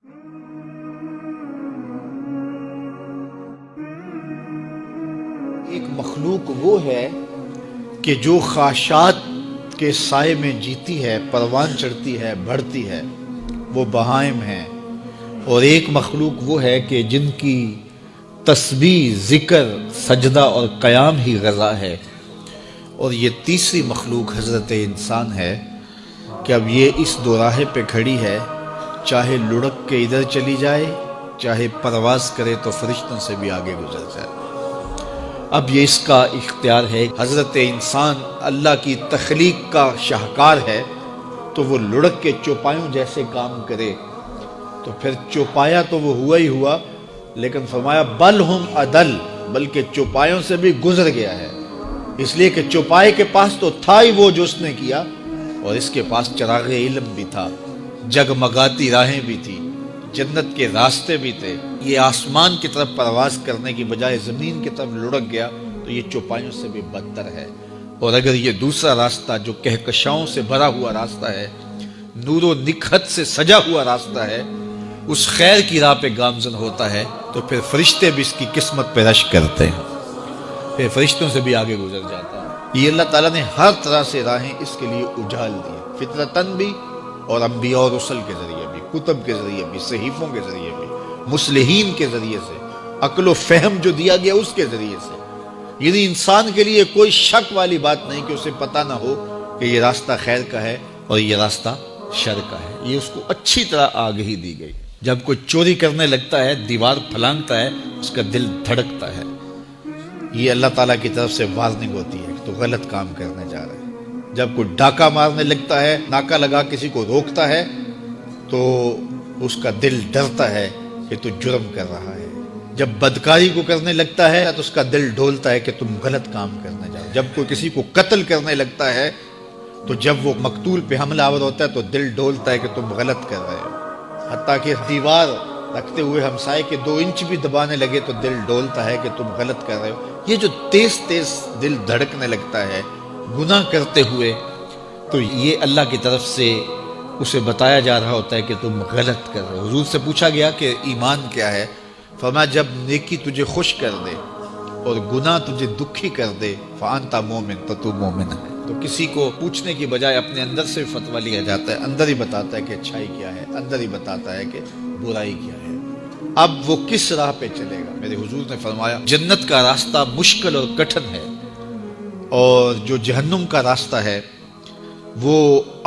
ایک مخلوق وہ ہے کہ جو خاشات کے سائے میں جیتی ہے، پروان چڑھتی ہے، بڑھتی ہے، وہ بہائم ہیں۔ اور ایک مخلوق وہ ہے کہ جن کی تسبیح، ذکر، سجدہ اور قیام ہی غذا ہے۔ اور یہ تیسری مخلوق حضرت انسان ہے کہ اب یہ اس دوراہے پہ کھڑی ہے، چاہے لڑک کے ادھر چلی جائے، چاہے پرواز کرے تو فرشتوں سے بھی آگے گزر جائے۔ اب یہ اس کا اختیار ہے۔ حضرت انسان اللہ کی تخلیق کا شاہکار ہے، تو وہ لڑک کے چوپایوں جیسے کام کرے تو پھر چوپایا تو وہ ہوا ہی ہوا، لیکن فرمایا بل ہم عدل، بلکہ چوپایوں سے بھی گزر گیا ہے، اس لیے کہ چوپائے کے پاس تو تھا ہی وہ جو اس نے کیا، اور اس کے پاس چراغ علم بھی تھا، جگمگاتی راہیں بھی تھی، جنت کے راستے بھی تھے۔ یہ آسمان کی طرف پرواز کرنے کی بجائے زمین کی طرف لڑک گیا تو یہ چوپایوں سے بھی بدتر ہے۔ اور اگر یہ دوسرا راستہ جو کہکشاؤں سے بھرا ہوا راستہ ہے، نور و نکھت سے سجا ہوا راستہ ہے، اس خیر کی راہ پہ گامزن ہوتا ہے، تو پھر فرشتے بھی اس کی قسمت پہ رشک کرتے ہیں، پھر فرشتوں سے بھی آگے گزر جاتا ہے۔ یہ اللہ تعالیٰ نے ہر طرح سے راہیں اس کے لیے اجال دی، فطرتاً بھی اور انبیاء اور رسل کے ذریعے بھی، کتب کے ذریعے بھی، صحیفوں کے ذریعے بھی، مصلحین کے ذریعے سے، عقل و فہم جو دیا گیا اس کے ذریعے سے۔ یعنی انسان کے لیے کوئی شک والی بات نہیں کہ اسے پتہ نہ ہو کہ یہ راستہ خیر کا ہے اور یہ راستہ شر کا ہے، یہ اس کو اچھی طرح آگہی دی گئی۔ جب کوئی چوری کرنے لگتا ہے، دیوار پھلانگتا ہے، اس کا دل دھڑکتا ہے، یہ اللہ تعالیٰ کی طرف سے وارننگ ہوتی ہے کہ تو غلط کام کرنے جا رہا ہے۔ جب کوئی ڈاکہ مارنے لگتا ہے، ناکہ لگا کسی کو روکتا ہے، تو اس کا دل ڈرتا ہے کہ تو جرم کر رہا ہے۔ جب بدکاری کو کرنے لگتا ہے تو اس کا دل ڈولتا ہے کہ تم غلط کام کرنے جا رہے ہو۔ جب کوئی کسی کو قتل کرنے لگتا ہے تو جب وہ مقتول پہ حملہ آور ہوتا ہے تو دل ڈولتا ہے کہ تم غلط کر رہے ہو۔ حتیٰ کہ دیوار رکھتے ہوئے ہمسائے کے 2 انچ بھی دبانے لگے تو دل ڈولتا ہے کہ تم غلط کر رہے ہو۔ یہ جو تیز تیز دل دھڑکنے لگتا ہے گناہ کرتے ہوئے، تو یہ اللہ کی طرف سے اسے بتایا جا رہا ہوتا ہے کہ تم غلط کر رہے ہو۔ حضور سے پوچھا گیا کہ ایمان کیا ہے؟ فرمایا جب نیکی تجھے خوش کر دے اور گناہ تجھے دکھی کر دے، فَأَنْتَ مُؤْمِن، تو تو مومن ہے۔ تو کسی کو پوچھنے کی بجائے اپنے اندر سے فتویٰ لیا جاتا ہے، اندر ہی بتاتا ہے کہ اچھائی کیا ہے، اندر ہی بتاتا ہے کہ برائی کیا ہے۔ اب وہ کس راہ پہ چلے گا؟ میرے حضور نے فرمایا جنت کا راستہ مشکل اور کٹھن ہے، اور جو جہنم کا راستہ ہے وہ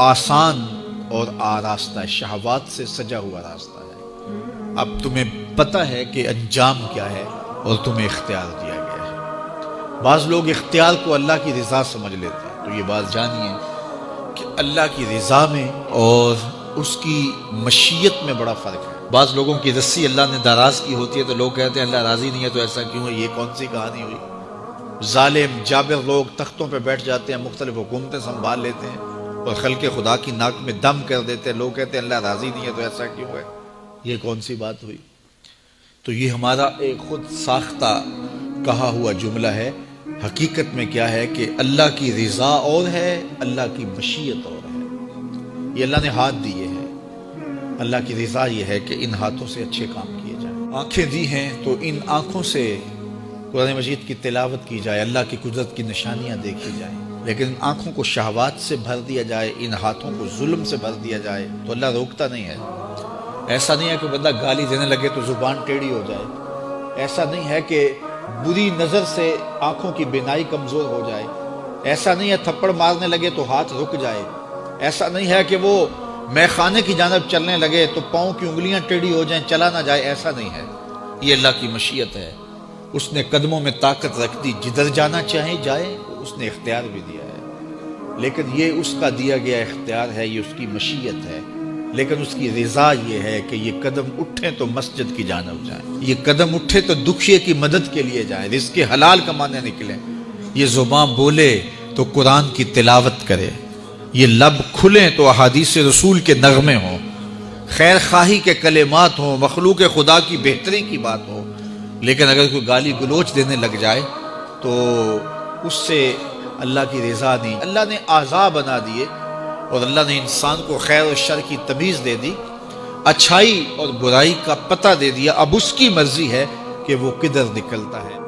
آسان اور آراستہ ہے، شہوات سے سجا ہوا راستہ ہے۔ اب تمہیں پتہ ہے کہ انجام کیا ہے اور تمہیں اختیار دیا گیا ہے۔ بعض لوگ اختیار کو اللہ کی رضا سمجھ لیتے ہیں، تو یہ بات جانیے کہ اللہ کی رضا میں اور اس کی مشیت میں بڑا فرق ہے۔ بعض لوگوں کی رسی اللہ نے دراز کی ہوتی ہے تو لوگ کہتے ہیں اللہ راضی نہیں ہے تو ایسا کیوں ہے؟ یہ کون سی کہانی ہوئی؟ ظالم جابر لوگ تختوں پہ بیٹھ جاتے ہیں، مختلف حکومتیں سنبھال لیتے ہیں اور خلق خدا کی ناک میں دم کر دیتے ہیں، لوگ کہتے ہیں اللہ راضی نہیں ہے تو ایسا کیوں ہے؟ یہ کون سی بات ہوئی؟ تو یہ ہمارا ایک خود ساختہ کہا ہوا جملہ ہے۔ حقیقت میں کیا ہے کہ اللہ کی رضا اور ہے، اللہ کی مشیت اور ہے۔ یہ اللہ نے ہاتھ دیے ہیں، اللہ کی رضا یہ ہے کہ ان ہاتھوں سے اچھے کام کیے جائیں۔ آنکھیں دی ہیں تو ان آنکھوں سے قرآن مجید کی تلاوت کی جائے، اللہ کی قدرت کی نشانیاں دیکھی جائیں، لیکن آنکھوں کو شہوات سے بھر دیا جائے، ان ہاتھوں کو ظلم سے بھر دیا جائے تو اللہ روکتا نہیں ہے۔ ایسا نہیں ہے کہ بندہ گالی دینے لگے تو زبان ٹیڑھی ہو جائے، ایسا نہیں ہے کہ بری نظر سے آنکھوں کی بینائی کمزور ہو جائے، ایسا نہیں ہے تھپڑ مارنے لگے تو ہاتھ رک جائے، ایسا نہیں ہے کہ وہ مے خانے کی جانب چلنے لگے تو پاؤں کی انگلیاں ٹیڑھی ہو جائیں، چلا نہ جائے، ایسا نہیں ہے۔ یہ اللہ کی مشیت ہے، اس نے قدموں میں طاقت رکھ دی، جدھر جانا چاہے جائے، اس نے اختیار بھی دیا ہے، لیکن یہ اس کا دیا گیا اختیار ہے، یہ اس کی مشیت ہے، لیکن اس کی رضا یہ ہے کہ یہ قدم اٹھیں تو مسجد کی جانب جائیں، یہ قدم اٹھے تو دکھیے کی مدد کے لیے جائیں، رزق حلال کمانے نکلیں، یہ زبان بولے تو قرآن کی تلاوت کرے، یہ لب کھلیں تو احادیث رسول کے نغمے ہوں، خیر خواہی کے کلمات ہوں، مخلوق خدا کی بہتری کی بات ہو۔ لیکن اگر کوئی گالی گلوچ دینے لگ جائے تو اس سے اللہ کی رضا نہیں۔ اللہ نے اعضاء بنا دیے اور اللہ نے انسان کو خیر و شر کی تمیز دے دی۔ اچھائی اور برائی کا پتہ دے دیا، اب اس کی مرضی ہے کہ وہ کدھر نکلتا ہے۔